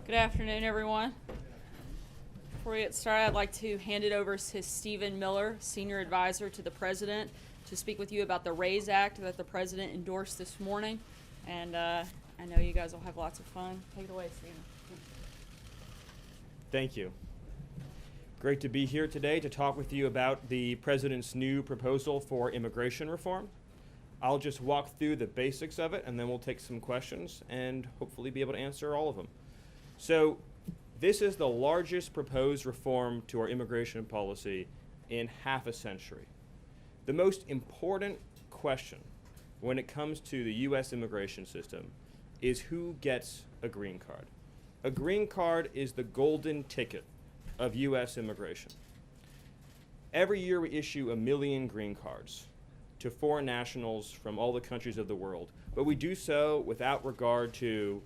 Good afternoon, everyone. Before we get started, I'd like to hand it over to Stephen Miller, Senior Advisor to the President, to speak with you about the RAISE Act that the President endorsed this morning. And I know you guys will have lots of fun. Take it away, Stephen. Thank you. Great to be here today to talk with you about the President's new proposal for immigration reform. I'll just walk through the basics of it, and then we'll take some questions and hopefully be able to answer all of them. So this is the largest proposed reform to our immigration policy in half a century. The most important question when it comes to the U.S. immigration system is who gets a green card. A green card is the golden ticket of U.S. immigration. Every year we issue 1 million green cards to foreign nationals from all the countries of the world, but we do so without regard to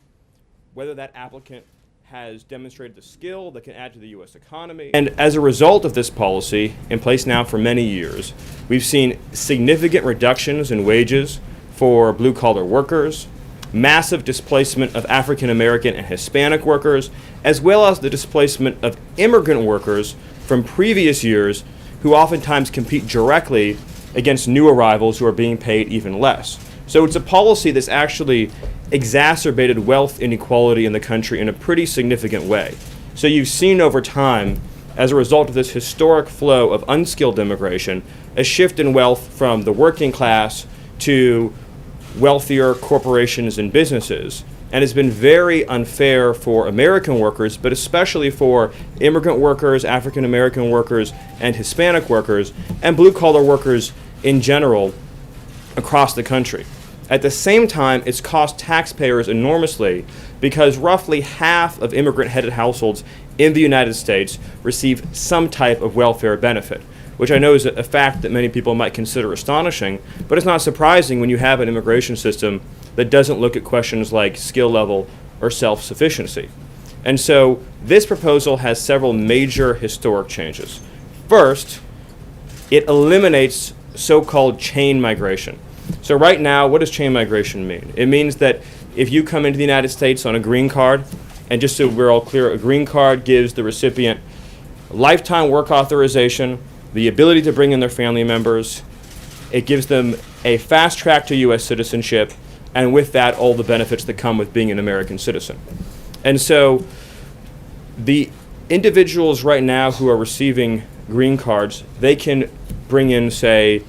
whether that applicant has demonstrated the skill that can add to the U.S. economy. And as a result of this policy, in place now for many years, we've seen significant reductions in wages for blue-collar workers, massive displacement of African American and Hispanic workers, as well as the displacement of immigrant workers from previous years who oftentimes compete directly against new arrivals who are being paid even less. So it's a policy that's actually exacerbated wealth inequality in the country in a pretty significant way. So you've seen over time, as a result of this historic flow of unskilled immigration, a shift in wealth from the working class to wealthier corporations and businesses. And it's been very unfair for American workers, but especially for immigrant workers, African American workers, and Hispanic workers, and blue-collar workers in general across the country. At the same time, it's cost taxpayers enormously because roughly half of immigrant-headed households in the United States receive some type of welfare benefit, which I know is a fact that many people might consider astonishing, but it's not surprising when you have an immigration system that doesn't look at questions like skill level or self-sufficiency. And so this proposal has several major historic changes. First, it eliminates so-called chain migration. So right now, what does chain migration mean? It means that if you come into the United States on a green card, and just so we're all clear, a green card gives the recipient lifetime work authorization, the ability to bring in their family members, it gives them a fast track to U.S. citizenship, and with that, all the benefits that come with being an American citizen. And so the individuals right now who are receiving green cards, they can bring in, say,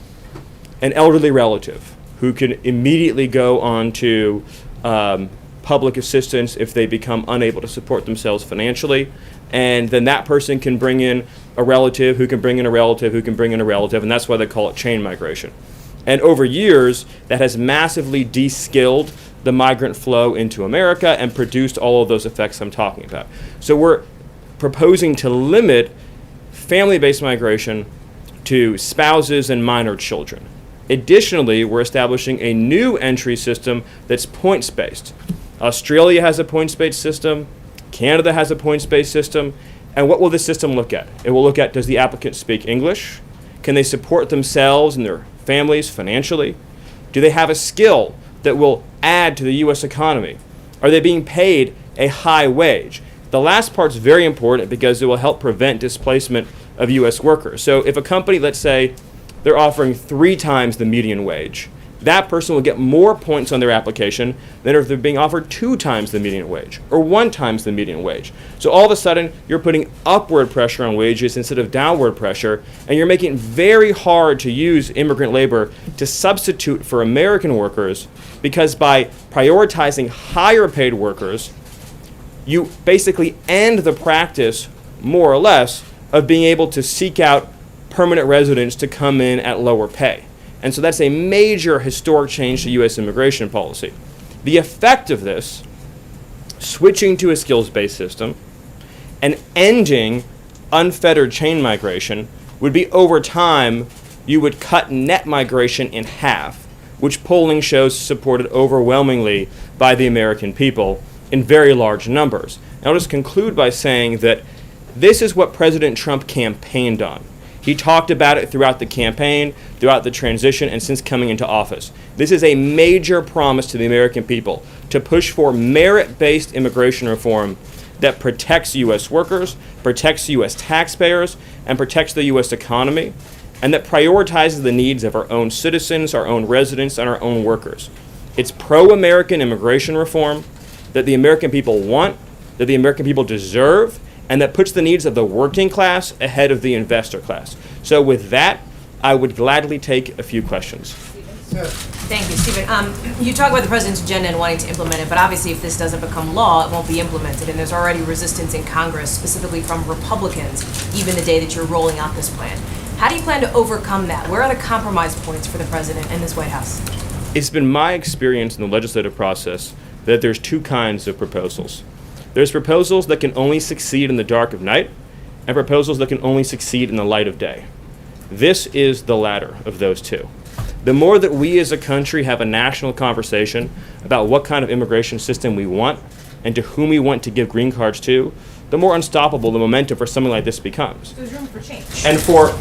an elderly relative who can immediately go on to public assistance if they become unable to support themselves financially. And then that person can bring in a relative who can bring in a relative who can bring in a relative, and that's why they call it chain migration. And over years, that has massively de-skilled the migrant flow into America and produced all of those effects I'm talking about. So we're proposing to limit family-based migration to spouses and minor children. Additionally, we're establishing a new entry system that's points-based. Australia has a points-based system. Canada has a points-based system. And what will this system look at? It will look at, does the applicant speak English? Can they support themselves and their families financially? Do they have a skill that will add to the U.S. economy? Are they being paid a high wage? The last part's very important because it will help prevent displacement of U.S. workers. So if a company, let's say, they're offering 3 times the median wage, that person will get more points on their application than if they're being offered 2 times the median wage or 1 times the median wage. So all of a sudden, you're putting upward pressure on wages instead of downward pressure, and you're making it very hard to use immigrant labor to substitute for American workers, because by prioritizing higher paid workers, you basically end the practice, more or less, of being able to seek out permanent residents to come in at lower pay. And so that's a major historic change to U.S. immigration policy. The effect of this, switching to a skills-based system and ending unfettered chain migration, would be over time, you would cut net migration in half, which polling shows supported overwhelmingly by the American people in very large numbers. And I'll just conclude by saying that this is what President Trump campaigned on. He talked about it throughout the campaign, throughout the transition, and since coming into office. This is a major promise to the American people to push for merit-based immigration reform that protects U.S. workers, protects U.S. taxpayers, and protects the U.S. economy, and that prioritizes the needs of our own citizens, our own residents, and our own workers. It's pro-American immigration reform that the American people want, that the American people deserve, and that puts the needs of the working class ahead of the investor class. So with that, I would gladly take a few questions. Thank you, Stephen. You talk about the president's agenda and wanting to implement it, but obviously if this doesn't become law, it won't be implemented, and there's already resistance in Congress, specifically from Republicans, even the day that you're rolling out this plan. How do you plan to overcome that? Where are the compromise points for the president and this White House? It's been my experience in the legislative process that there's two kinds of proposals. There's proposals that can only succeed in the dark of night, and proposals that can only succeed in the light of day. This is the latter of those two. The more that we as a country have a national conversation about what kind of immigration system we want and to whom we want to give green cards to, the more unstoppable the momentum for something like this becomes. There's room for change. And for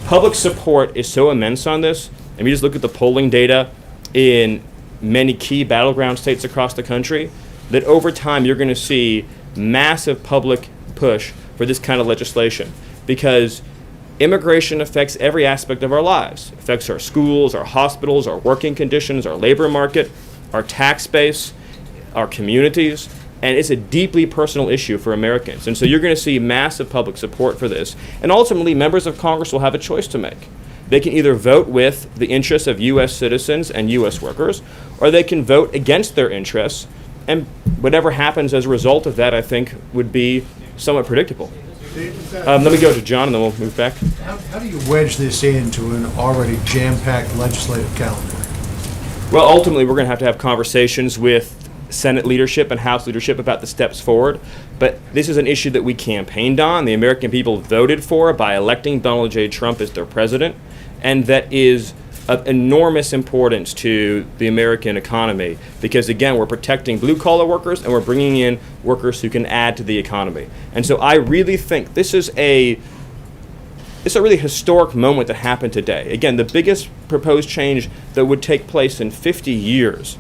public support is so immense on this, and we just look at the polling data in many key battleground states across the country, that over time you're going to see massive public push for this kind of legislation, because immigration affects every aspect of our lives. It affects our schools, our hospitals, our working conditions, our labor market, our tax base, our communities, and it's a deeply personal issue for Americans. And so you're going to see massive public support for this. And ultimately, members of Congress will have a choice to make. They can either vote with the interests of U.S. citizens and U.S. workers, or they can vote against their interests, and whatever happens as a result of that, I think, would be somewhat predictable. Let me go to John, and then we'll move back. How do you wedge this into an already jam-packed legislative calendar? Well, ultimately, we're going to have conversations with Senate leadership and House leadership about the steps forward. But this is an issue that we campaigned on, the American people voted for by electing Donald J. Trump as their president, and that is of enormous importance to the American economy because, again, we're protecting blue-collar workers and we're bringing in workers who can add to the economy. And so I really think this is a really historic moment that happened today. Again, the biggest proposed change that would take place in 50 years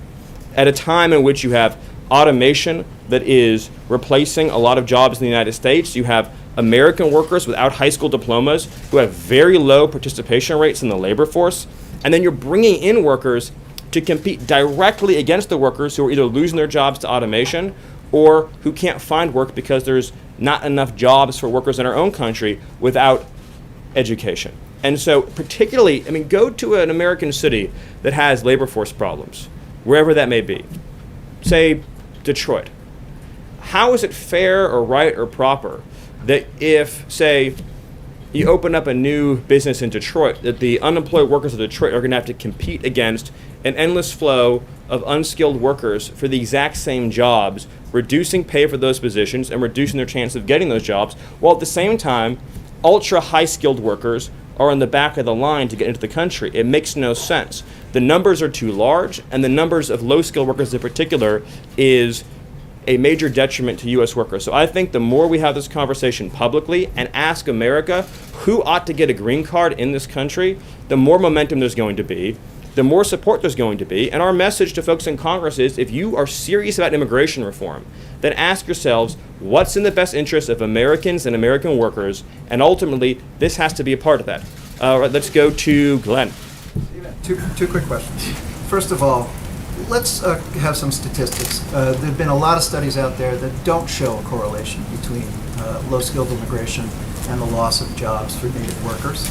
at a time in which you have automation that is replacing a lot of jobs in the United States. You have American workers without high school diplomas who have very low participation rates in the labor force. And then you're bringing in workers to compete directly against the workers who are either losing their jobs to automation or who can't find work because there's not enough jobs for workers in our own country without education. And so particularly, go to an American city that has labor force problems, wherever that may be. Say Detroit. How is it fair or right or proper that if, say, you open up a new business in Detroit, that the unemployed workers of Detroit are going to have to compete against an endless flow of unskilled workers for the exact same jobs, reducing pay for those positions and reducing their chance of getting those jobs, while at the same time, ultra high-skilled workers are on the back of the line to get into the country. It makes no sense. The numbers are too large, and the numbers of low-skilled workers in particular is a major detriment to U.S. workers. So I think the more we have this conversation publicly and ask America who ought to get a green card in this country, the more momentum there's going to be, the more support there's going to be. And our message to folks in Congress is, if you are serious about immigration reform, then ask yourselves what's in the best interest of Americans and American workers, and ultimately this has to be a part of that. All right, let's go to Glenn. Two quick questions. First of all, let's have some statistics. There have been a lot of studies out there that don't show a correlation between low-skilled immigration and the loss of jobs for native workers.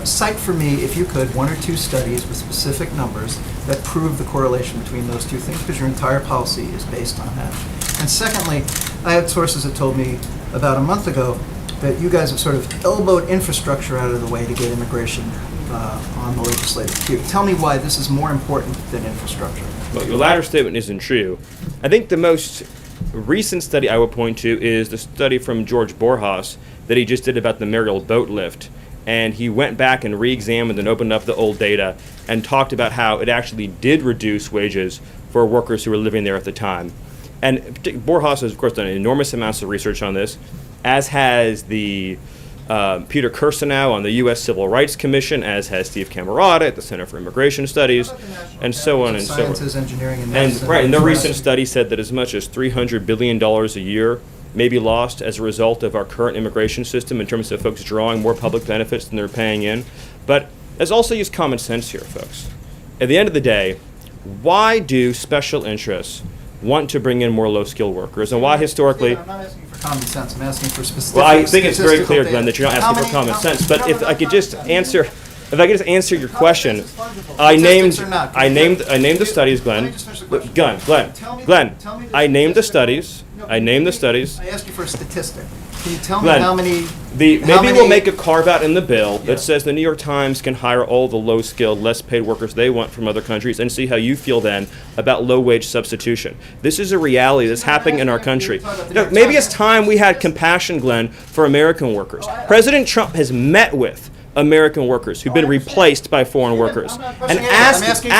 Cite for me, if you could, one or two studies with specific numbers that prove the correlation between those two things, because your entire policy is based on that. And secondly, I had sources that told me about a month ago that you guys have sort of elbowed infrastructure out of the way to get immigration on the legislative queue. Tell me why this is more important than infrastructure. Well, your latter statement isn't true. I think the most recent study I would point to is the study from George Borjas that he just did about the Mariel boat lift. And he went back and re-examined and opened up the old data and talked about how it actually did reduce wages for workers who were living there at the time. And Borjas has, of course, done enormous amounts of research on this, as has the Peter Kirsanow on the U.S. Civil Rights Commission, as has Steve Camarada at the Center for Immigration Studies, and so on and so forth. Sciences, engineering, and And medicine. right, and their recent study said that as much as $300 billion a year may be lost as a result of our current immigration system in terms of folks drawing more public benefits than they're paying in. But let's also use common sense here, folks. At the end of the day, why do special interests want to bring in more low-skilled workers, and why historically? I'm not asking for common sense. I'm asking for specific. Well, I think it's very statistical clear, data. Glenn, that you're not How asking for many- common how- sense. But no, if no, I could no, just no. answer, if I could just answer your question, Statistics is wonderful. I named, Statistics are not. I named the studies, Let me Glenn. just finish the Look, question. Glenn, Tell me Glenn, the I named the statistical- studies. No, I named the studies. I asked you for a statistic. Can you tell me Glenn, how many? how Maybe many- we'll make a carve out in the bill Yeah. that says the New York Times can hire all the low-skilled, less-paid workers they want from other countries, and see how you feel then about low-wage substitution. This is a reality that's happening in our country. No, maybe it's time we had compassion, Glenn, for American workers. President Trump has met with American workers who've been replaced by foreign workers, I'm not and pushing it. I'm asking for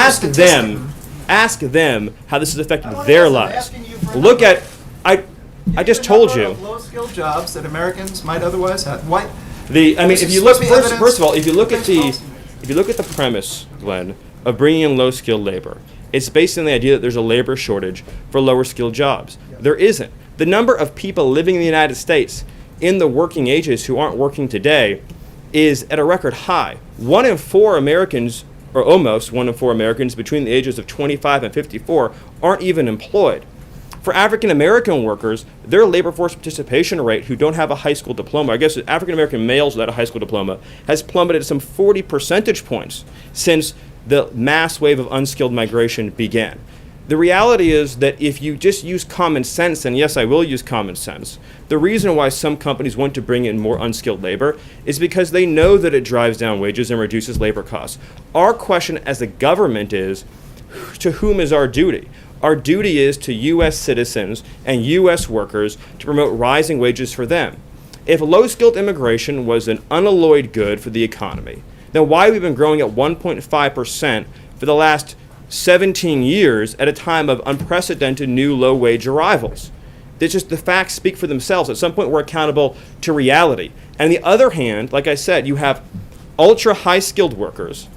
ask them how this has affected I their am lives. asking you for a Look number. at, I just told The you. number of low-skilled jobs that Americans might otherwise have. Why? If you look supposed to be evidence first of all, if you look at against the premise, Glenn, of bringing in low skilled labor, it's based on the idea that there's a labor shortage for lower skilled jobs. There isn't. The number of people living in the United States in the working ages who aren't working today is at a record high. 1 in 4 Americans, or almost 1 in 4 Americans between the ages of 25 and 54, aren't even employed. For African American workers, their labor force participation rate who don't have a high school diploma, I guess African American males without a high school diploma, has plummeted some 40 percentage points since the mass wave of unskilled migration began. The reality is that if you just use common sense, and yes, I will use common sense, the reason why some companies want to bring in more unskilled labor is because they know that it drives down wages and reduces labor costs. Our question as a government is, to whom is our duty? Our duty is to U.S. citizens and U.S. workers to promote rising wages for them. If low-skilled immigration was an unalloyed good for the economy, then why have we been growing at 1.5% for the last 17 years at a time of unprecedented new low-wage arrivals? It's just the facts speak for themselves. At some point, we're accountable to reality. And on the other hand, like I said, you have ultra-high-skilled workers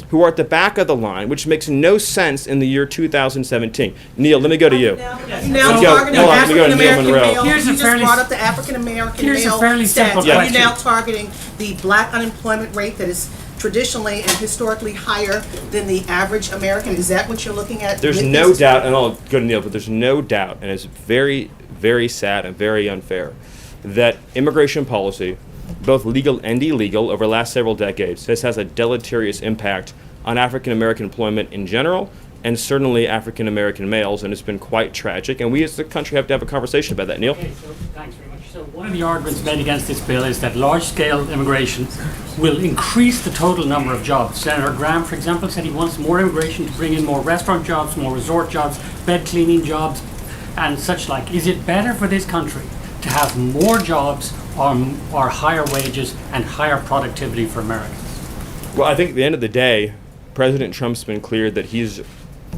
who are at the back of the line, which makes no sense in the year 2017. Neil, let me go to you. Now Let me go- targeting hold on, let me go to Neil African-American Monroe. male, Here's you a just fairly brought s- up the African-American here's a male fairly simple stat. question. You're now targeting the black unemployment rate that is traditionally and historically higher than the average American. Is that what you're looking at? There's with no this? doubt, and I'll go to Neil, but there's no doubt, and it's very, very sad and very unfair, that immigration policy, both legal and illegal, over the last several decades, has a deleterious impact on African American employment in general, and certainly African American males, and it's been quite tragic. And we as a country have to have a conversation about that. Neil? Okay, so thanks very much. So one of the arguments made against this bill is that large-scale immigration will increase the total number of jobs. Senator Graham, for example, said he wants more immigration to bring in more restaurant jobs, more resort jobs, bed cleaning jobs, and such like. Is it better for this country to have more jobs or higher wages and higher productivity for Americans? Well, I think at the end of the day, President Trump's been clear that he's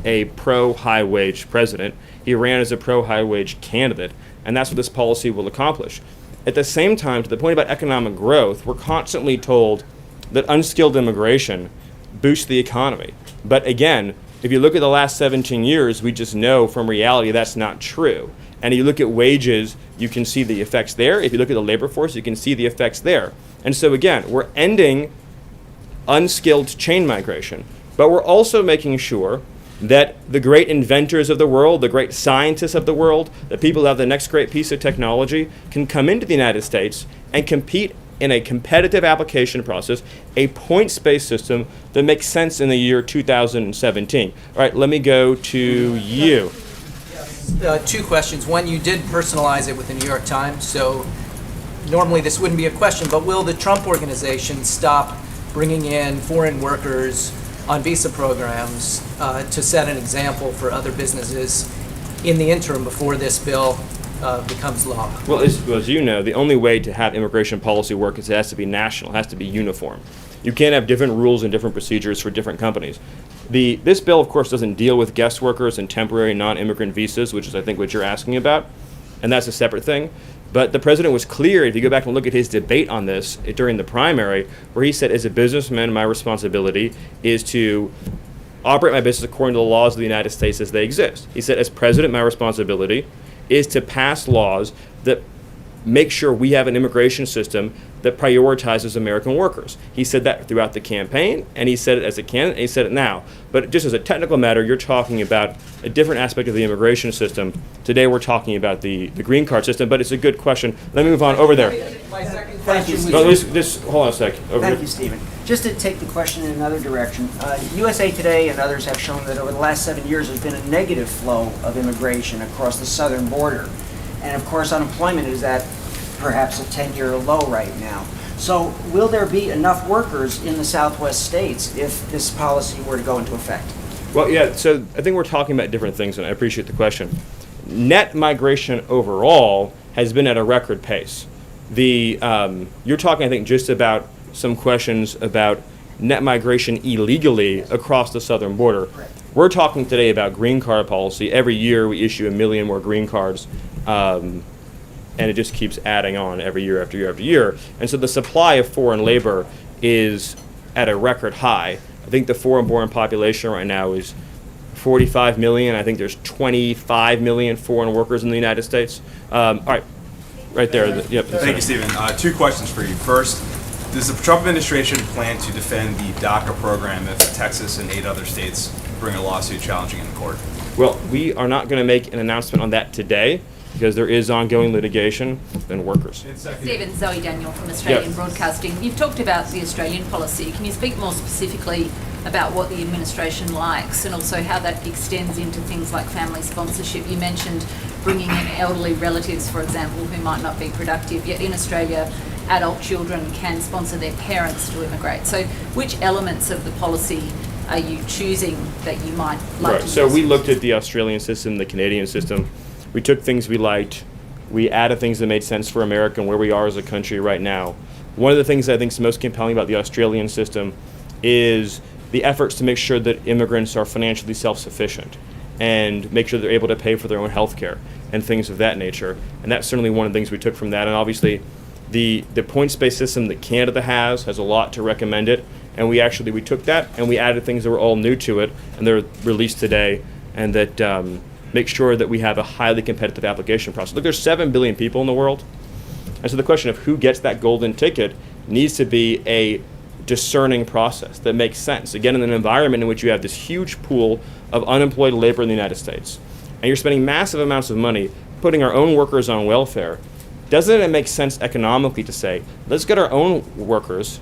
a pro-high wage president. He ran as a pro-high wage candidate, and that's what this policy will accomplish. At the same time, to the point about economic growth, we're constantly told that unskilled immigration boosts the economy. But again, if you look at the last 17 years, we just know from reality that's not true. And if you look at wages, you can see the effects there. If you look at the labor force, you can see the effects there. And so again, we're ending unskilled chain migration, but we're also making sure that the great inventors of the world, the great scientists of the world, the people who have the next great piece of technology can come into the United States and compete in a competitive application process, a points-based system that makes sense in the year 2017. All right, let me go to you. 2 questions. One, you did personalize it with the New York Times, so normally this wouldn't be a question, but will the Trump organization stop bringing in foreign workers on visa programs to set an example for other businesses in the interim before this bill becomes law? Well, as you know, the only way to have immigration policy work is it has to be national, it has to be uniform. You can't have different rules and different procedures for different companies. This bill, of course, doesn't deal with guest workers and temporary non-immigrant visas, which is, I think, what you're asking about, and that's a separate thing. But the president was clear, if you go back and look at his debate on this during the primary, where he said, as a businessman, my responsibility is to operate my business according to the laws of the United States as they exist. He said, as president, my responsibility is to pass laws that make sure we have an immigration system that prioritizes American workers. He said that throughout the campaign, and he said it as a candidate, and he said it now. But just as a technical matter, you're talking about a different aspect of the immigration system. Today we're talking about the green card system, but it's a good question. Let me move on over there. Thank you, No, Stephen. just hold on a sec. Over Thank here. you, Stephen. Just to take the question in another direction, USA Today and others have shown that over the last 7 years, there's been a negative flow of immigration across the southern border. And of course, unemployment is at perhaps a 10-year low right now. So will there be enough workers in the southwest states if this policy were to go into effect? Well, yeah, so I think we're talking about different things, and I appreciate the question. Net migration overall has been at a record pace. You're talking, I think, just about some questions about net migration illegally across the southern border. Correct. We're talking today about green card policy. Every year we issue 1 million more green cards, and it just keeps adding on every year after year after year. And so the supply of foreign labor is at a record high. I think the foreign-born population right now is 45 million. I think there's 25 million foreign workers in the United States. All right, right there. Yep. Thank you, Stephen. Two questions for you. First, does the Trump administration plan to defend the DACA program if Texas and 8 other states bring a lawsuit challenging it in court? Well, we are not going to make an announcement on that today because there is ongoing litigation and workers. Stephen, Zoe Daniel from Australian Yep. Broadcasting. You've talked about the Australian policy. Can you speak more specifically about what the administration likes and also how that extends into things like family sponsorship? You mentioned bringing in elderly relatives, for example, who might not be productive, yet in Australia, adult children can sponsor their parents to immigrate. So which elements of the policy are you choosing that you might like Right. to So use? we looked at the Australian system, the Canadian system. We took things we liked. We added things that made sense for America and where we are as a country right now. One of the things I think is most compelling about the Australian system is the efforts to make sure that immigrants are financially self-sufficient and make sure they're able to pay for their own health care and things of that nature. And that's certainly one of the things we took from that. And obviously, the points-based system that Canada has a lot to recommend it. And we took that and we added things that were all new to it, and they're released today, and that make sure that we have a highly competitive application process. Look, there's 7 billion people in the world. And so the question of who gets that golden ticket needs to be a discerning process that makes sense. Again, in an environment in which you have this huge pool of unemployed labor in the United States, and you're spending massive amounts of money putting our own workers on welfare, doesn't it make sense economically to say, let's get our own workers,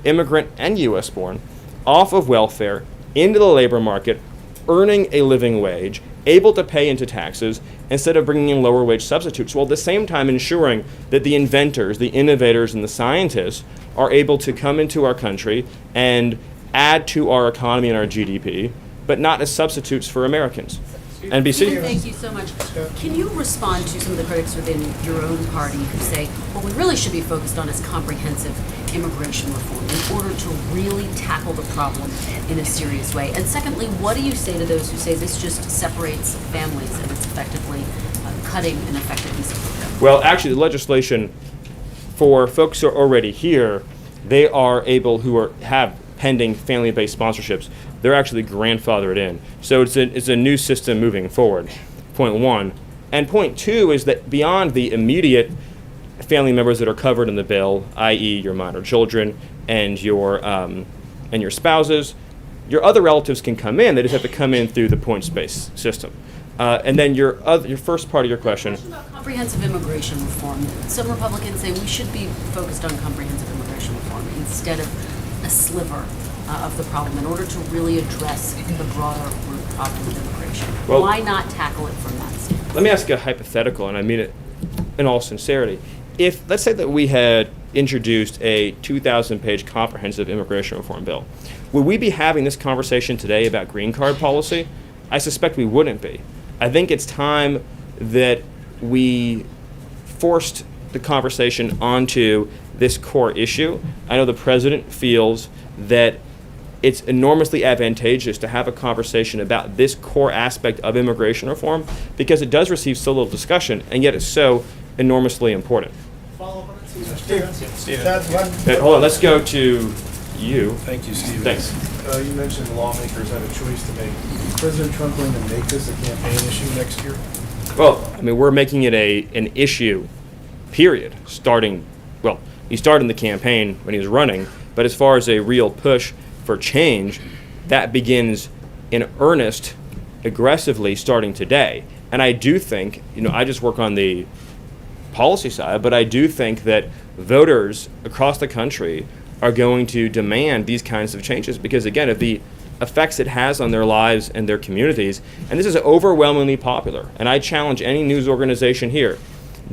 immigrant and U.S. born, off of welfare, into the labor market, earning a living wage, able to pay into taxes, instead of bringing in lower wage substitutes, while at the same time ensuring that the inventors, the innovators, and the scientists are able to come into our country and add to our economy and our GDP, but not as substitutes for Americans. NBC? Thank you so much. Can you respond to some of the critics within your own party who say what we really should be focused on is comprehensive immigration reform in order to really tackle the problem in a serious way? And secondly, what do you say to those who say this just separates families and it's effectively cutting an effective visa program? Well, actually, the legislation for folks who are already here, they are able, have pending family-based sponsorships, they're actually grandfathered in. So it's a new system moving forward, point one. And point two is that beyond the immediate family members that are covered in the bill, i.e. your minor children and your spouses, your other relatives can come in. They just have to come in through the points-based system. And then your first part of your question. About comprehensive immigration reform. Some Republicans say we should be focused on comprehensive immigration reform instead of a sliver of the problem in order to really address the broader root problem of immigration. Well, why not tackle it from that standpoint? Let me ask you a hypothetical, and I mean it in all sincerity. If, let's say that we had introduced a 2,000-page comprehensive immigration reform bill, would we be having this conversation today about green card policy? I suspect we wouldn't be. I think it's time that we forced the conversation onto this core issue. I know the president feels that it's enormously advantageous to have a conversation about this core aspect of immigration reform because it does receive so little discussion, and yet it's so enormously important. Steve. Hold on, let's go to you. Thank you, Steve. Thanks. You mentioned lawmakers have a choice to make. Is President Trump going to make this a campaign issue next year? Well, I mean, we're making it an issue, period, he started the campaign when he was running, but as far as a real push for change, that begins in earnest, aggressively starting today. And I do think, I just work on the policy side, but I do think that voters across the country are going to demand these kinds of changes because, again, of the effects it has on their lives and their communities. And this is overwhelmingly popular. And I challenge any news organization here,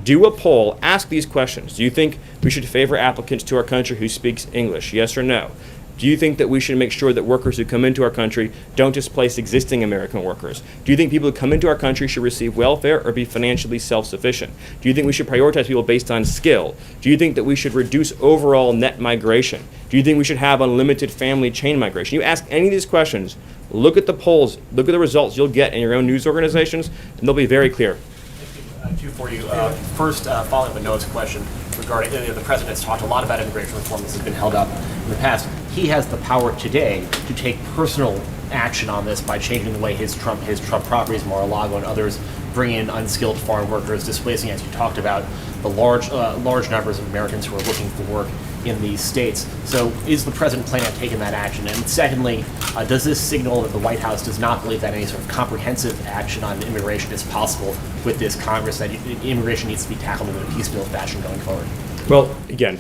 do a poll, ask these questions. Do you think we should favor applicants to our country who speaks English? Yes or no? Do you think that we should make sure that workers who come into our country don't displace existing American workers? Do you think people who come into our country should receive welfare or be financially self-sufficient? Do you think we should prioritize people based on skill? Do you think that we should reduce overall net migration? Do you think we should have unlimited family chain migration? You ask any of these questions, look at the polls, look at the results you'll get in your own news organizations, and they'll be very clear. Two for you. First, following up with Noah's question regarding the president has talked a lot about immigration reform. This has been held up in the past. He has the power today to take personal action on this by changing the way his Trump properties, Mar-a-Lago and others, bring in unskilled foreign workers, displacing, as you talked about, the large numbers of Americans who are looking for work in these states. So is the president planning on taking that action? And secondly, does this signal that the White House does not believe that any sort of comprehensive action on immigration is possible with this Congress, that immigration needs to be tackled in a piecemeal fashion going forward? Well, again,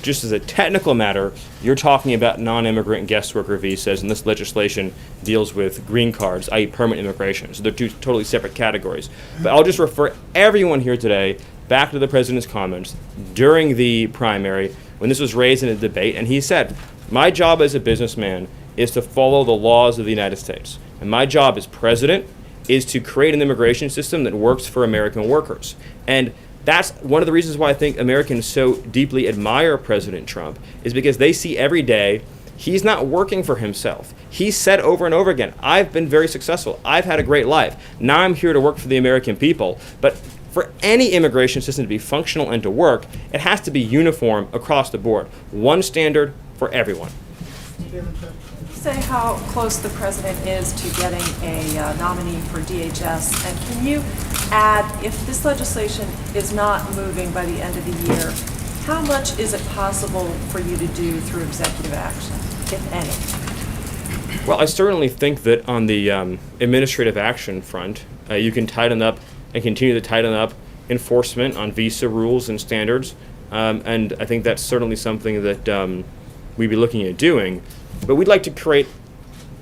just as a technical matter, you're talking about non-immigrant guest worker visas, and this legislation deals with green cards, i.e. permanent immigration. So they're two totally separate categories. But I'll just refer everyone here today back to the president's comments during the primary when this was raised in a debate, and he said, my job as a businessman is to follow the laws of the United States. And my job as president is to create an immigration system that works for American workers. And that's one of the reasons why I think Americans so deeply admire President Trump, is because they see every day he's not working for himself. He said over and over again, I've been very successful. I've had a great life. Now I'm here to work for the American people. But for any immigration system to be functional and to work, it has to be uniform across the board. One standard for everyone. Say how close the president is to getting a nominee for DHS, and can you add, if this legislation is not moving by the end of the year, how much is it possible for you to do through executive action, if any? Well, I certainly think that on the administrative action front, you can tighten up and continue to tighten up enforcement on visa rules and standards, and I think that's certainly something that we'd be looking at doing. But we'd like to create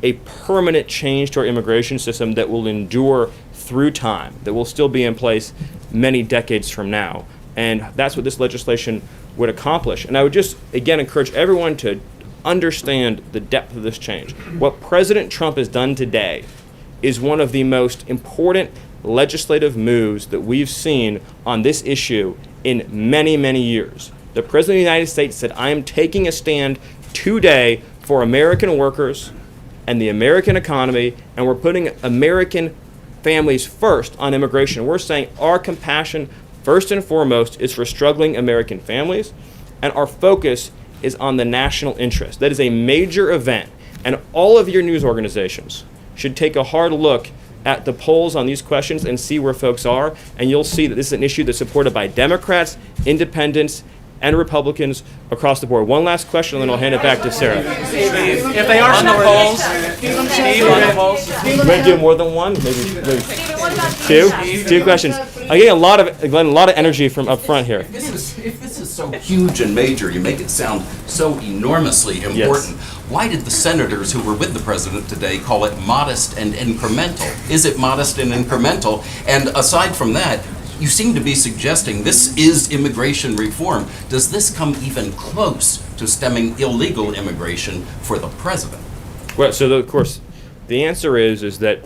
a permanent change to our immigration system that will endure through time, that will still be in place many decades from now. And that's what this legislation would accomplish. And I would just, again, encourage everyone to understand the depth of this change. What President Trump has done today is one of the most important legislative moves that we've seen on this issue in many, many years. The President of the United States said, I am taking a stand today for American workers and the American economy, and we're putting American families first on immigration. We're saying our compassion, first and foremost, is for struggling American families, and our focus is on the national interest. That is a major event, and all of your news organizations should take a hard look at the polls on these questions and see where folks are, and you'll see that this is an issue that's supported by Democrats, independents, and Republicans across the board. One last question, and then I'll hand it back to Sarah. If they are on the polls, Steve, on the polls. We're going to do more than one, maybe two? Two questions. I'm getting a lot of energy from up front here. If this is so huge and major, you make it sound so enormously important. Yes. Why did the senators who were with the president today call it modest and incremental? Is it modest and incremental? And aside from that, you seem to be suggesting this is immigration reform. Does this come even close to stemming illegal immigration for the president? Well, so of course, the answer is that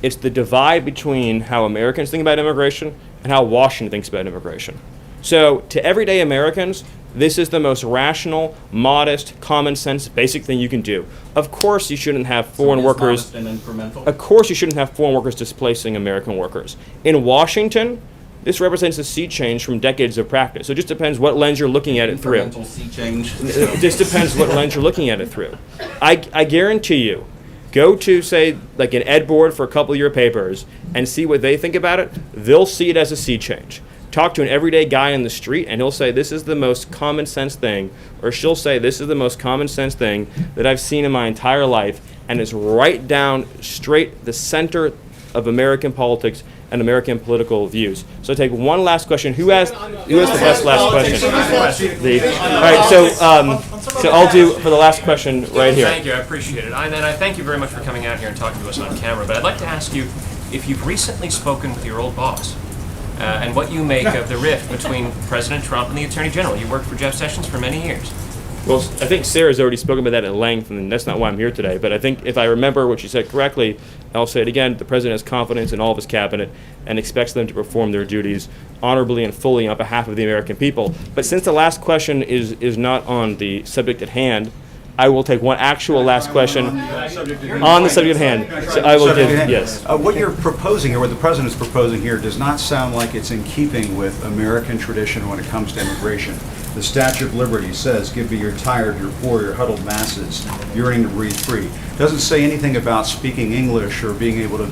it's the divide between how Americans think about immigration and how Washington thinks about immigration. So to everyday Americans, this is the most rational, modest, common sense, basic thing you can do. Of course you shouldn't have foreign workers. Modest and incremental? Of course you shouldn't have foreign workers displacing American workers. In Washington, This represents a sea change from decades of practice. So it just depends what lens you're looking at it through. Incremental sea change. It just depends what lens you're looking at it through. I guarantee you, go to, say, like an ed board for a couple of your papers and see what they think about it. They'll see it as a sea change. Talk to an everyday guy in the street and he'll say, this is the most common sense thing, or she'll say, this is the most common sense thing that I've seen in my entire life, and it's right down straight the center of American politics and American political views. So take one last question. Who has the best last question? All right, so I'll do for the last question right here. Thank you, I appreciate it. And I thank you very much for coming out here and talking to us on camera. But I'd like to ask you if you've recently spoken with your old boss and what you make of the rift between President Trump and the Attorney General. You worked for Jeff Sessions for many years. Well, I think Sarah's already spoken about that at length, and that's not why I'm here today. But I think if I remember what she said correctly, I'll say it again, the President has confidence in all of his cabinet and expects them to perform their duties honorably and fully on behalf of the American people. But since the last question is not on the subject at hand, I will take one actual last question on the subject at hand. So I will give, yes. What you're proposing, or what the President is proposing here, does not sound like it's in keeping with American tradition when it comes to immigration. The Statue of Liberty says, give me your tired, your poor, your huddled masses, yearning to breathe free. Doesn't say anything about speaking English or being able to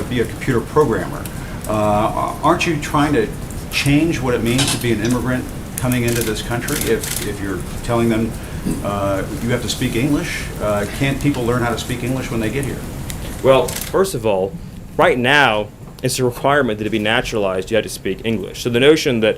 be a computer programmer. Aren't you trying to change what it means to be an immigrant coming into this country if you're telling them you have to speak English? Can't people learn how to speak English when they get here? Well, first of all, right now, it's a requirement that to be naturalized, you have to speak English. So the notion that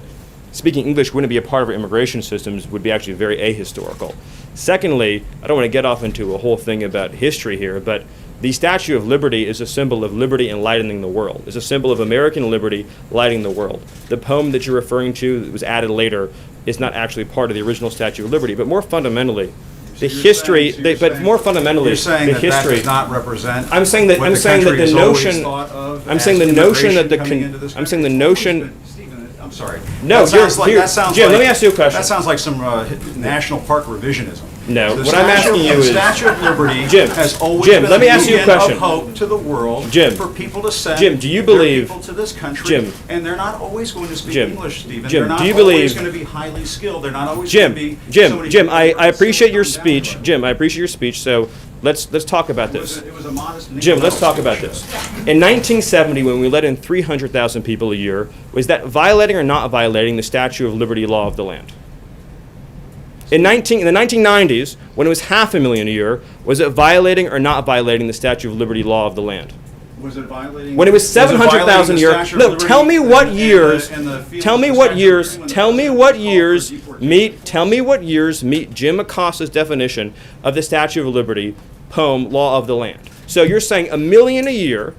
speaking English wouldn't be a part of our immigration systems would be actually very ahistorical. Secondly, I don't want to get off into a whole thing about history here, but the Statue of Liberty is a symbol of liberty enlightening the world. It's a symbol of American liberty lighting the world. The poem that you're referring to that was added later is not actually part of the original Statue of Liberty, but more fundamentally, the history, but more fundamentally, you're saying the that history. That does not represent. I'm saying that what I'm the saying that country the has always notion. thought of I'm as saying the notion that the. immigration coming into this I'm saying the country? notion. I'm sorry. No, that sounds like, Jim, let me ask you a question. That sounds like some national park revisionism. No, The what I'm Statue- asking you the is, Statue of Liberty Jim, has always Jim, been let me ask you a beacon question. of hope to the world, Jim, for people to send Jim, do you their believe- people to this country, Jim, and they're not always going to speak Jim, English, Stephen. Jim, they're not do you always believe- going to be highly skilled. They're not always Jim, going to be Jim, somebody Jim, who- I appreciate your speech. Jim, I appreciate your speech. So let's talk about this. It was a modest. Jim, let's talk about this. In 1970, when we let in 300,000 people a year, was that violating or not violating the Statue of Liberty law of the land? In the 1990s, when it was 500,000 a year, was it violating or not violating the Statue of Liberty law of the land? Was it violating? When it was 700,000 a year. Statue of No, Liberty tell me what in the- years. in the field Tell of me the what Statue of years. Liberty when Tell the me President what called years for deportation? meet. Tell me what years meet Jim Acosta's definition of the Statue of Liberty poem "Law of the Land." So you're saying 1 million a year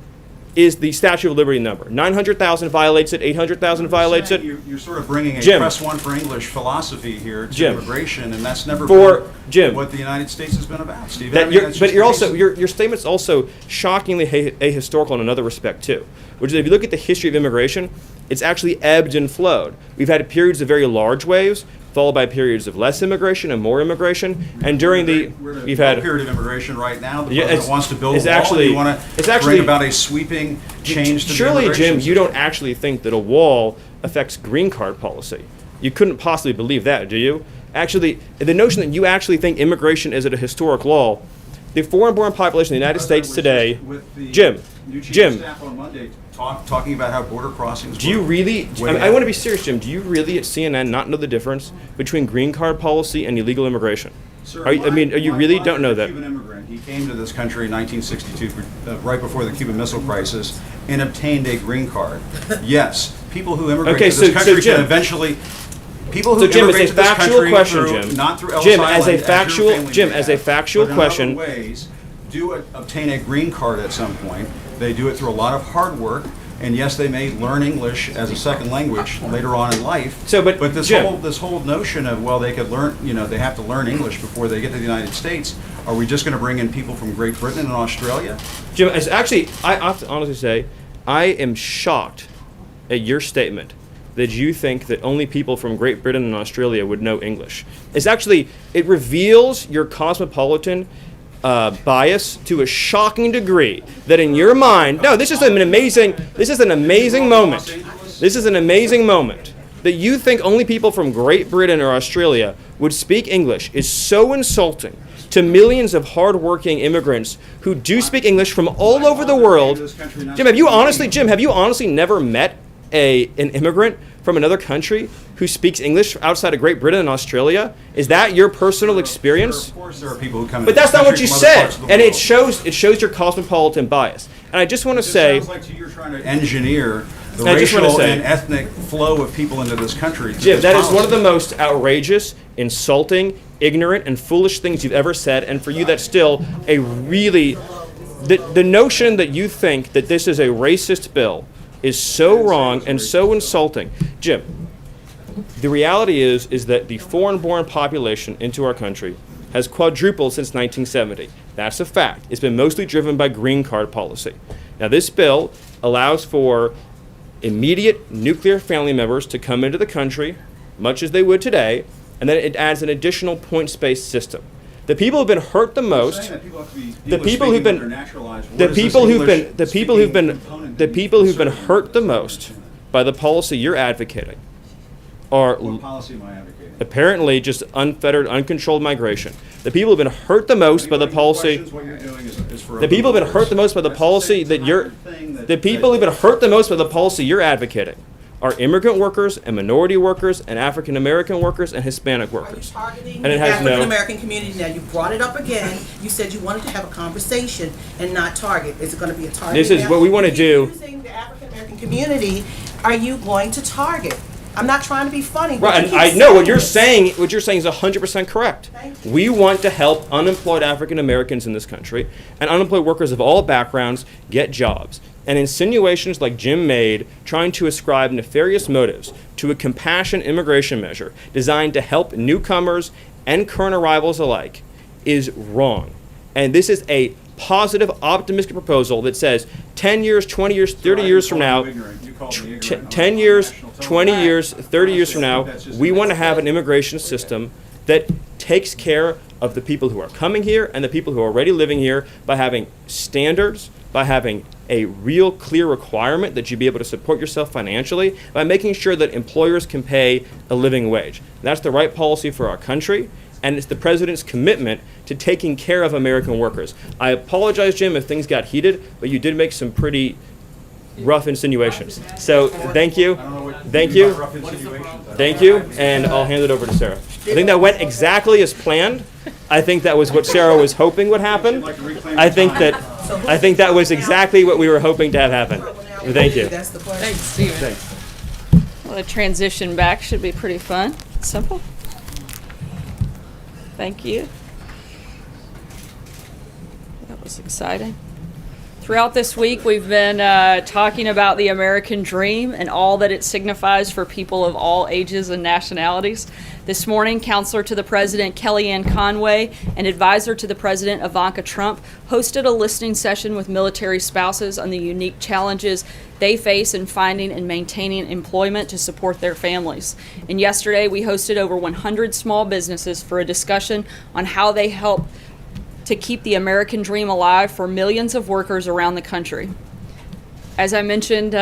is the Statue of Liberty number. 900,000 violates it. 800,000 violates it. You're sort of bringing a Jim. press one for English philosophy here to Jim. immigration, and that's never For been Jim. what the United States has been about, Stephen. I That mean, you're, that's but just you're the also basic- your statement's also shockingly ahistorical in another respect too, which is if you look at the history of immigration, it's actually ebbed and flowed. We've had periods of very large waves, followed by periods of less immigration and more immigration, and during the we've had period of immigration right now. The Yeah, president it's- wants to build it's a wall. actually- and you want it's to actually- bring about a sweeping change to the surely, immigration Jim, you don't actually think that a wall affects green card policy. You couldn't possibly believe that, do you? Actually, the notion that you actually think immigration is at a historic law, the foreign-born population in the United States today, With the Jim, new chief of Jim, staff on Monday talking about how border crossings. do you were really, way I out. want to be serious, Jim, do you really at CNN not know the difference between green card policy and illegal immigration? Sir, Are you my really father don't know is a that? Cuban immigrant. He came to this country in 1962, right before the Cuban Missile Crisis, and obtained a green card. Yes, people who immigrate Okay, to this so country Jim- can eventually. People who So Jim, immigrate it's to a this factual country question, through, Jim. not through Ellis Jim, Island, as a your factual, family Jim, may as a have, factual but in question. other ways, do obtain a green card at some point. They do it through a lot of hard work. And yes, they may learn English as a second language later on in life. So, but this Jim- whole notion of, well, they could learn, they have to learn English before they get to the United States. Are we just going to bring in people from Great Britain and Australia? Jim, it's actually, I have to honestly say, I am shocked at your statement that you think that only people from Great Britain and Australia would know English. It's actually, it reveals your cosmopolitan bias to a shocking degree that in your mind, no, this is an amazing moment. This is an amazing moment that you think only people from Great Britain or Australia would speak English is so insulting to millions of hardworking immigrants who do speak English from all over the world. Jim, have you honestly never met an immigrant from another country who speaks English outside of Great Britain and Australia? Is that your personal experience? Of course there are people who come But into that's this not what country you from other said, parts of the and world. it shows your cosmopolitan bias. And I just want to say, It sounds like to you you're trying to engineer the I just wanna racial say- and ethnic flow of people into this country. through Jim, this that is one of policy. the most outrageous, insulting, ignorant, and foolish things you've ever said, and for you that's still a really... The notion that you think that this is a racist bill is so wrong and so insulting. Jim, the reality is that the foreign-born population into our country has quadrupled since 1970. That's a fact. It's been mostly driven by green card policy. Now, this bill allows for immediate nuclear family members to come into the country, much as they would today, and then it adds an additional points-based system. The people who've been hurt the most, the people who've been hurt the most by the policy you're advocating are What policy am I advocating? apparently just unfettered, uncontrolled migration. The people who've been hurt the most by the policy. What you're doing is for The people who've been hurt the most by the policy that you're. The people who've been hurt the most by the policy you're advocating are immigrant workers and minority workers and African American workers and Hispanic workers. And it has African no. American community. Now you brought it up again. You said you wanted to have a conversation and not target. Is it going to be a target? This is now? what we want to You do. keep using the African American community. Are you going to target? I'm not trying to be funny. But Right, you and keep I know what saying you're this. saying. What you're saying is 100% correct. We want to help unemployed African Americans in this country, and unemployed workers of all backgrounds get jobs. And insinuations like Jim made, trying to ascribe nefarious motives to a compassion immigration measure designed to help newcomers and current arrivals alike, is wrong. And this is a positive, optimistic proposal that says 10 years, 20 years, 30 years from now, 10 years, 20 years, 30 years from now, we want to have an immigration system that takes care of the people who are coming here and the people who are already living here by having standards, by having a real clear requirement that you be able to support yourself financially, by making sure that employers can pay a living wage. That's the right policy for our country, and it's the president's commitment to taking care of American workers. I apologize, Jim, if things got heated, but you did make some pretty rough insinuations. So thank you, thank you, thank you, and I'll hand it over to Sarah. I think that went exactly as planned. I think that was what Sarah was hoping would happen. I think that was exactly what we were hoping to have happen. Thank you. That's the question. Thanks, Stephen. Thanks. Well, the transition back should be pretty fun. Simple. Thank you. That was exciting. Throughout this week, we've been talking about the American dream and all that it signifies for people of all ages and nationalities. This morning, Counselor to the President Kellyanne Conway and Advisor to the President Ivanka Trump hosted a listening session with military spouses on the unique challenges they face in finding and maintaining employment to support their families. And yesterday, we hosted over 100 small businesses for a discussion on how they help to keep the American dream alive for millions of workers around the country. As I mentioned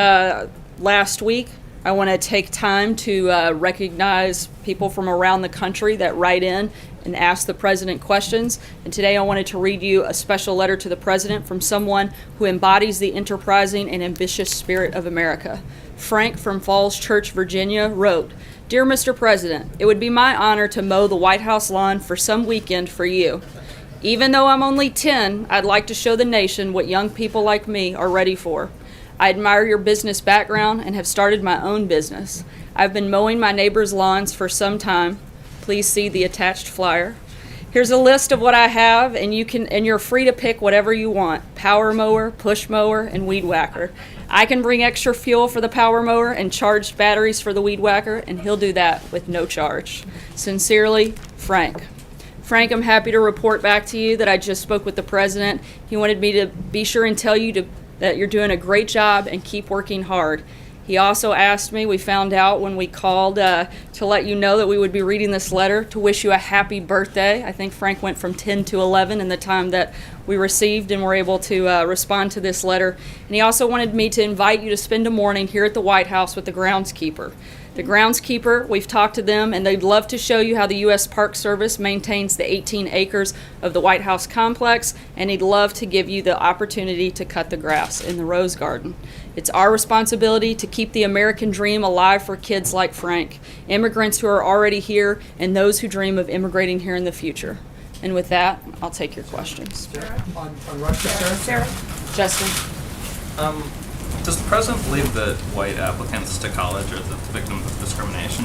last week, I want to take time to recognize people from around the country that write in and ask the president questions. And today I wanted to read you a special letter to the president from someone who embodies the enterprising and ambitious spirit of America. Frank from Falls Church, Virginia wrote, "Dear Mr. President, it would be my honor to mow the White House lawn for some weekend for you. Even though I'm only 10, I'd like to show the nation what young people like me are ready for. I admire your business background and have started my own business. I've been mowing my neighbors' lawns for some time. Please see the attached flyer. Here's a list of what I have, and you're free to pick whatever you want: power mower, push mower, and weed whacker. I can bring extra fuel for the power mower and charged batteries for the weed whacker, and he'll do that with no charge. Sincerely, Frank." Frank, I'm happy to report back to you that I just spoke with the president. He wanted me to be sure and tell you that you're doing a great job and keep working hard. He also asked me, we found out when we called to let you know that we would be reading this letter to wish you a happy birthday. I think Frank went from 10 to 11 in the time that we received and were able to respond to this letter. And he also wanted me to invite you to spend a morning here at the White House with the groundskeeper. The groundskeeper, we've talked to them, and they'd love to show you how the U.S. Park Service maintains the 18 acres of the White House complex, and he'd love to give you the opportunity to cut the grass in the Rose Garden. It's our responsibility to keep the American dream alive for kids like Frank, immigrants who are already here, and those who dream of immigrating here in the future. And with that, I'll take your questions. On Russia, Sarah? Justin? Does the president believe that white applicants to college are the victims of discrimination?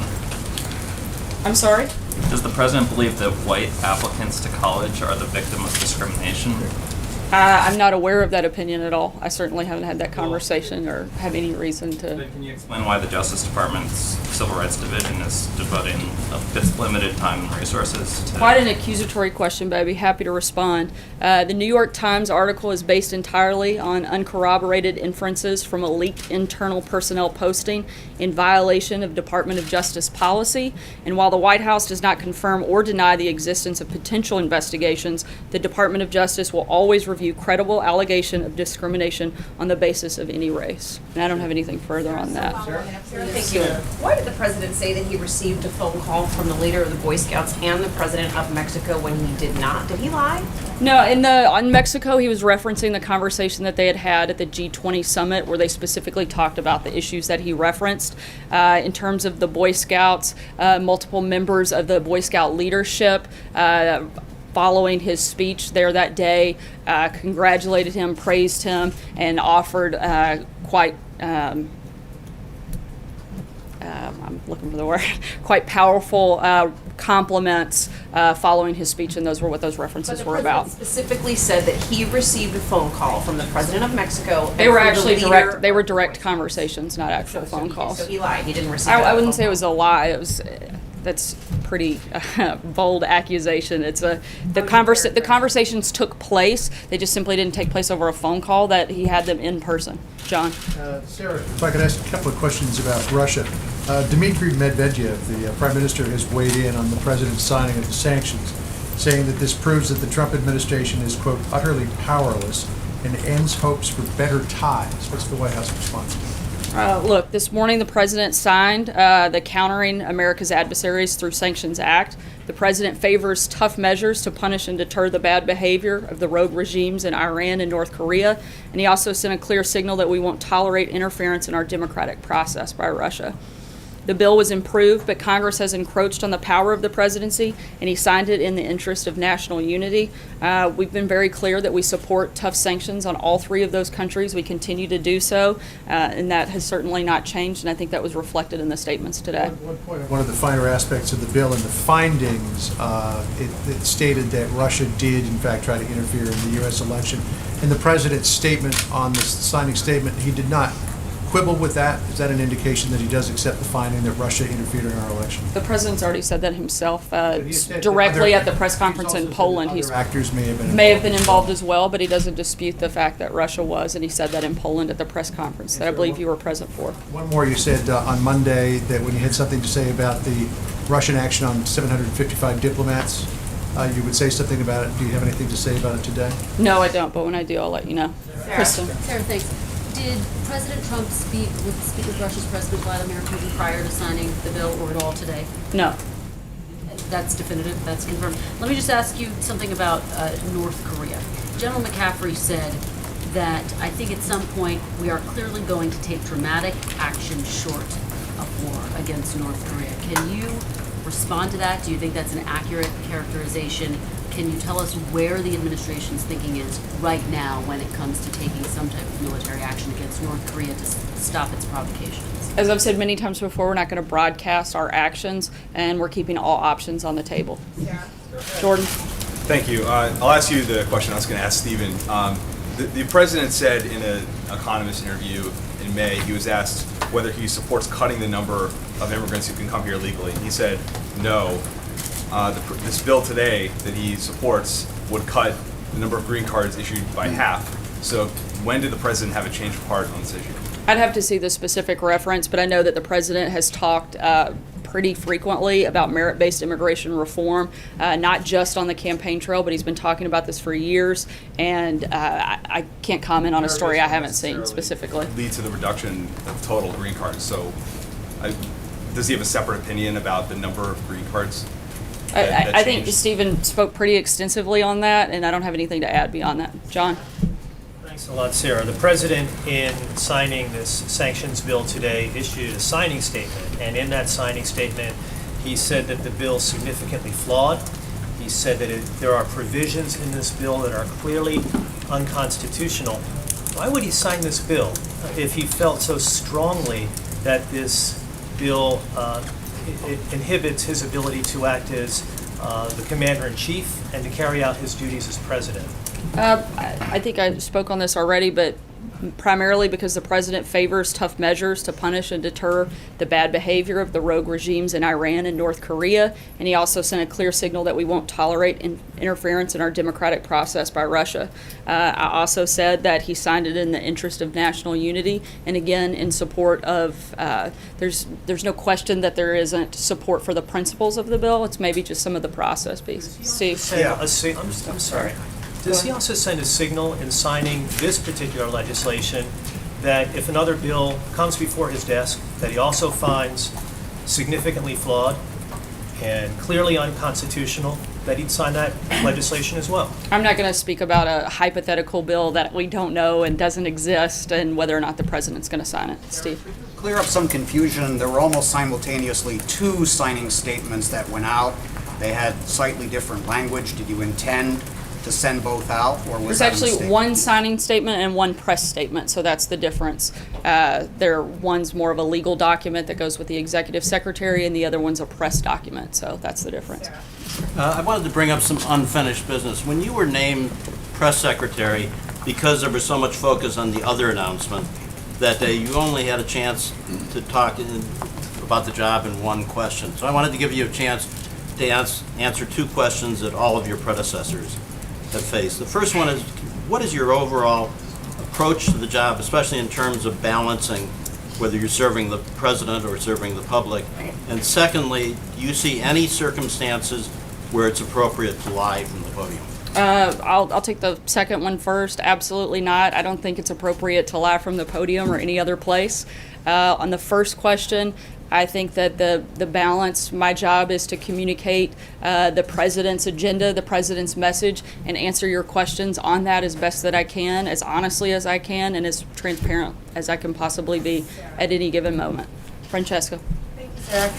I'm sorry? Does the president believe that white applicants to college are the victim of discrimination? I'm not aware of that opinion at all. I certainly haven't had that conversation or have any reason to. Then can you explain why the Justice Department's Civil Rights Division is devoting its limited time and resources to... Quite an accusatory question, but I'd be happy to respond. The New York Times article is based entirely on uncorroborated inferences from a leaked internal personnel posting in violation of Department of Justice policy. And while the White House does not confirm or deny the existence of potential investigations, the Department of Justice will always review credible allegation of discrimination on the basis of any race. And I don't have anything further on that. Thank you. Why did the president say that he received a phone call from the leader of the Boy Scouts and the president of Mexico when he did not? Did he lie? No, on Mexico, he was referencing the conversation that they had at the G20 summit, where they specifically talked about the issues that he referenced. In terms of the Boy Scouts, multiple members of the Boy Scout leadership following his speech there that day, congratulated him, praised him, and offered quite, I'm looking for the word, quite powerful compliments following his speech, and those were what those references were about. Specifically said that he received a phone call from the president of Mexico. They were actually direct. They were direct conversations, not actual phone calls. So he lied. He didn't receive. I wouldn't say it was a lie. It was. That's pretty bold accusation. It's the conversations took place. They just simply didn't take place over a phone call. That he had them in person. John. Sarah, if I could ask a couple of questions about Russia. Dmitry Medvedev, the Prime Minister, has weighed in on the President's signing of the sanctions, saying that this proves that the Trump administration is, quote, utterly powerless and ends hopes for better ties. What's the White House response to that? Look, this morning the President signed the Countering America's Adversaries Through Sanctions Act. The President favors tough measures to punish and deter the bad behavior of the rogue regimes in Iran and North Korea. And he also sent a clear signal that we won't tolerate interference in our democratic process by Russia. The bill was improved, but Congress has encroached on the power of the presidency, and he signed it in the interest of national unity. We've been very clear that we support tough sanctions on all three of those countries. We continue to do so, and that has certainly not changed, and I think that was reflected in the statements today. One of the finer aspects of the bill and the findings, it stated that Russia did, in fact, try to interfere in the U.S. election. In the President's statement on the signing statement, he did not quibble with that. Is that an indication that he does accept the finding that Russia interfered in our election? The President's already said that himself directly at the press conference in Poland. Other actors may have been involved as well, but he doesn't dispute the fact that Russia was, and he said that in Poland at the press conference that I believe you were present for. One more, you said on Monday that when you had something to say about the Russian action on 755 diplomats, you would say something about it. Do you have anything to say about it today? No, I don't, but when I do, I'll let you know. Kristen. Sarah, thanks. Did President Trump speak with Russia's President Vladimir Putin prior to signing the bill, or at all today? No. That's definitive, that's confirmed. Let me just ask you something about North Korea. General McCaffrey said that I think at some point we are clearly going to take dramatic action short of war against North Korea. Can you respond to that? Do you think that's an accurate characterization? Can you tell us where the administration's thinking is right now when it comes to taking some type of military action against North Korea to stop its provocations? As I've said many times before, we're not going to broadcast our actions, and we're keeping all options on the table. Jordan. Thank you. I'll ask you the question I was going to ask Stephen. The president said in an Economist interview in May, he was asked whether he supports cutting the number of immigrants who can come here legally. He said no. This bill today that he supports would cut the number of green cards issued by half. So when did the president have a change of heart on this issue? I'd have to see the specific reference, but I know that the president has talked pretty frequently about merit-based immigration reform, not just on the campaign trail, but he's been talking about this for years, and I can't comment on a story I haven't seen specifically. Lead to the reduction of total green cards. So, does he have a separate opinion about the number of green cards? I think Stephen spoke pretty extensively on that, and I don't have anything to add beyond that. John? Thanks a lot, Sarah. The president, in signing this sanctions bill today, issued a signing statement. And in that signing statement, he said that the bill is significantly flawed. He said that there are provisions in this bill that are clearly unconstitutional. Why would he sign this bill if he felt so strongly that this bill it inhibits his ability to act as the commander-in-chief and to carry out his duties as president? I think I spoke on this already, but primarily because the president favors tough measures to punish and deter the bad behavior of the rogue regimes in Iran and North Korea, and he also sent a clear signal that we won't tolerate interference in our democratic process by Russia. I also said that he signed it in the interest of national unity, and again in support of, there's no question that there isn't support for the principles of the bill, it's maybe just some of the process piece. Steve? I'm sorry. Does he also send a signal in signing this particular legislation that if another bill comes before his desk that he also finds significantly flawed and clearly unconstitutional, that he'd sign that legislation as well? I'm not going to speak about a hypothetical bill that we don't know and doesn't exist and whether or not the president's going to sign it. Steve? Clear up some confusion. There were almost simultaneously two signing statements that went out. They had slightly different language. Did you intend to send both out, or was There's that a actually mistake? one signing statement and one press statement, so that's the difference. One's more of a legal document that goes with the executive secretary, and the other one's a press document, so that's the difference. I wanted to bring up some unfinished business. When you were named press secretary, because there was so much focus on the other announcement, that day you only had a chance to talk about the job in one question. So I wanted to give you a chance to answer two questions that all of your predecessors have faced. The first one is, what is your overall approach to the job, especially in terms of balancing whether you're serving the president or serving the public? And secondly, do you see any circumstances where it's appropriate to lie from the podium? I'll take the second one first. Absolutely not. I don't think it's appropriate to lie from the podium or any other place. On the first question, I think that the balance, my job is to communicate the president's agenda, the president's message, and answer your questions on that as best that I can, as honestly as I can, and as transparent as I can possibly be at any given moment. Francesca. Sarah,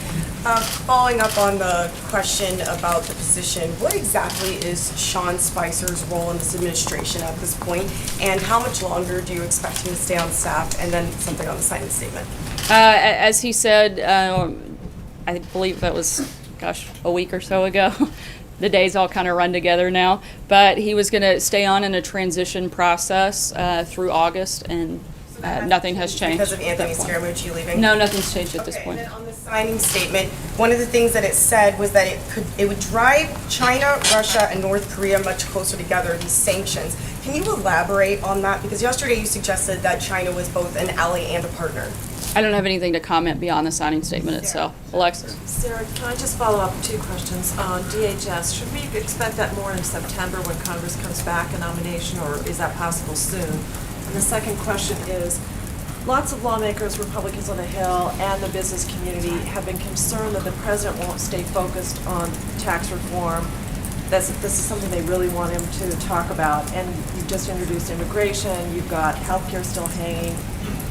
following up on the question about the position, what exactly is Sean Spicer's role in this administration at this point, and how much longer do you expect him to stay on staff? And then something on the signing statement. As he said, I believe that was, a week or so ago. The days all kind of run together now. But he was going to stay on in a transition process through August, and nothing has changed. Because of Anthony Scaramucci leaving? No, nothing's changed at this point. And then on the signing statement, one of the things that it said was that it would drive China, Russia, and North Korea much closer together, these sanctions. Can you elaborate on that? Because yesterday you suggested that China was both an ally and a partner. I don't have anything to comment beyond the signing statement itself. Alexis? Sarah, can I just follow up two questions on DHS? Should we expect that more in September when Congress comes back, a nomination, or is that possible soon? And the second question is, lots of lawmakers, Republicans on the Hill, and the business community have been concerned that the president won't stay focused on tax reform. This is something they really want him to talk about. And you've just introduced immigration, you've got healthcare still hanging.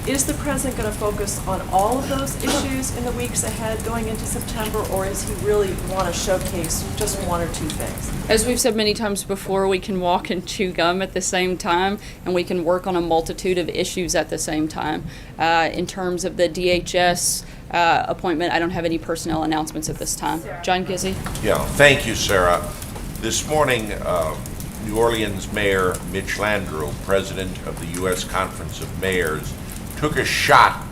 Is the president going to focus on all of those issues in the weeks ahead going into September, or is he really want to showcase just one or two things? As we've said many times before, we can walk and chew gum at the same time, and we can work on a multitude of issues at the same time. In terms of the DHS appointment, I don't have any personnel announcements at this time. John Gizzi? Yeah, thank you, Sarah. This morning, New Orleans Mayor Mitch Landrieu, president of the U.S. Conference of Mayors, took a shot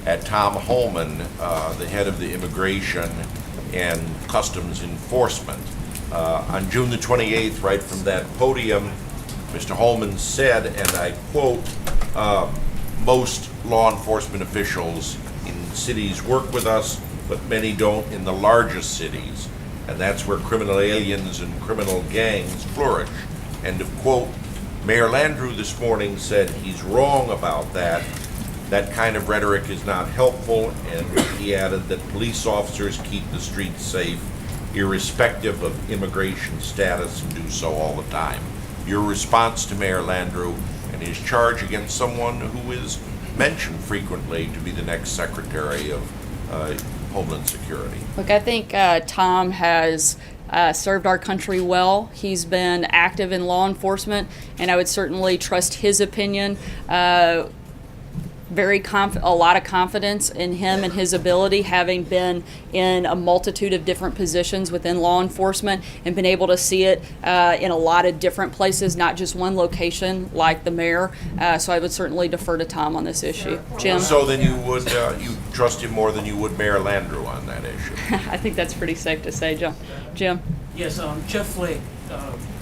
at Tom Homan, the head of the Immigration and Customs Enforcement. On June the 28th, right from that podium, Mr. Homan said, and I quote, most law enforcement officials in cities work with us, but many don't in the largest cities. And that's where criminal aliens and criminal gangs flourish. End of quote. Mayor Landrieu this morning said he's wrong about that. That kind of rhetoric is not helpful, and he added that police officers keep the streets safe, irrespective of immigration status, and do so all the time. Your response to Mayor Landrieu and his charge against someone who is mentioned frequently to be the next Secretary of Homeland Security? Look, I think Tom has served our country well. He's been active in law enforcement, and I would certainly trust his opinion. A lot of confidence in him and his ability, having been in a multitude of different positions within law enforcement and been able to see it in a lot of different places, not just one location like the mayor. So I would certainly defer to Tom on this issue. Jim? So then you would you trust him more than you would Mayor Landrieu on that issue? I think that's pretty safe to say, Jim. Yes, Jeff Flake,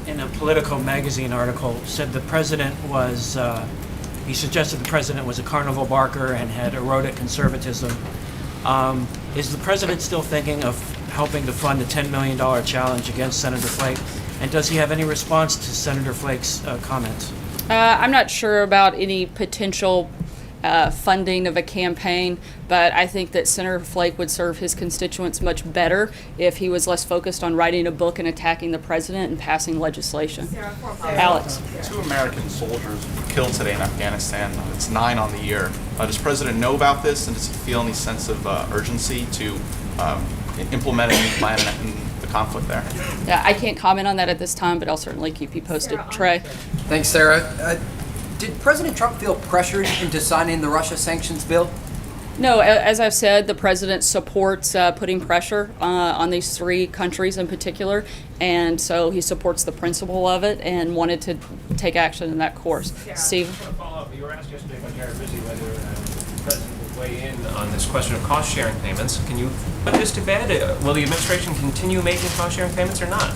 in a Politico magazine article, said the president was, he suggested the president was a carnival barker and had eroded conservatism. Is the president still thinking of helping to fund a $10 million challenge against Senator Flake? And does he have any response to Senator Flake's comments? I'm not sure about any potential funding of a campaign, but I think that Senator Flake would serve his constituents much better if he was less focused on writing a book and attacking the president and passing legislation. Alex. 2 American soldiers were killed today in Afghanistan. It's 9 on the year. Does the president know about this, and does he feel any sense of urgency to implement a new plan in the conflict there? Yeah, I can't comment on that at this time, but I'll certainly keep you posted. Trey. Thanks, Sarah. Did President Trump feel pressured into signing the Russia sanctions bill? No, as I've said, the president supports putting pressure on these 3 countries in particular, and so he supports the principle of it and wanted to take action in that course. Steve? I just want to follow up. You were asked yesterday by Jared Rizzi whether the president would weigh in on this question of cost-sharing payments. Can you put this to bed? Will the administration continue making cost-sharing payments or not?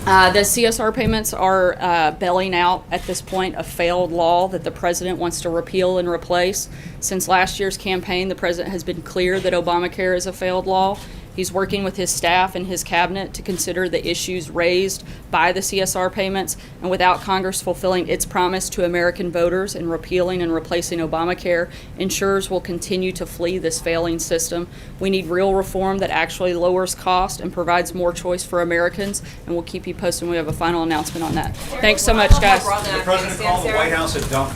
The CSR payments are bailing out at this point a failed law that the president wants to repeal and replace. Since last year's campaign, the president has been clear that Obamacare is a failed law. He's working with his staff and his cabinet to consider the issues raised by the CSR payments, and without Congress fulfilling its promise to American voters in repealing and replacing Obamacare, insurers will continue to flee this failing system. We need real reform that actually lowers cost and provides more choice for Americans, and we'll keep you posted when we have a final announcement on that. Thanks so much, guys. The president called the White House a dump.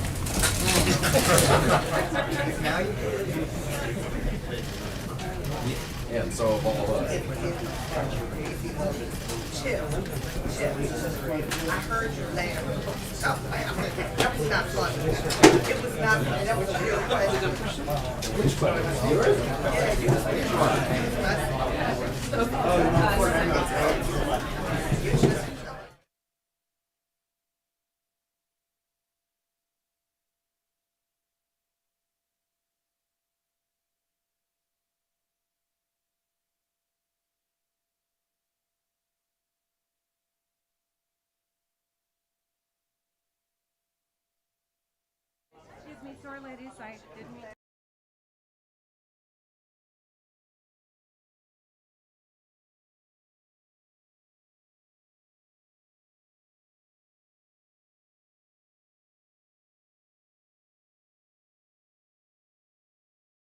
And so of all of us. Chill. I heard you laugh. Stop laughing. That was not funny. It was not funny. That was your question. Which question? Yours? Yeah, Excuse me, sorry ladies, I didn't mean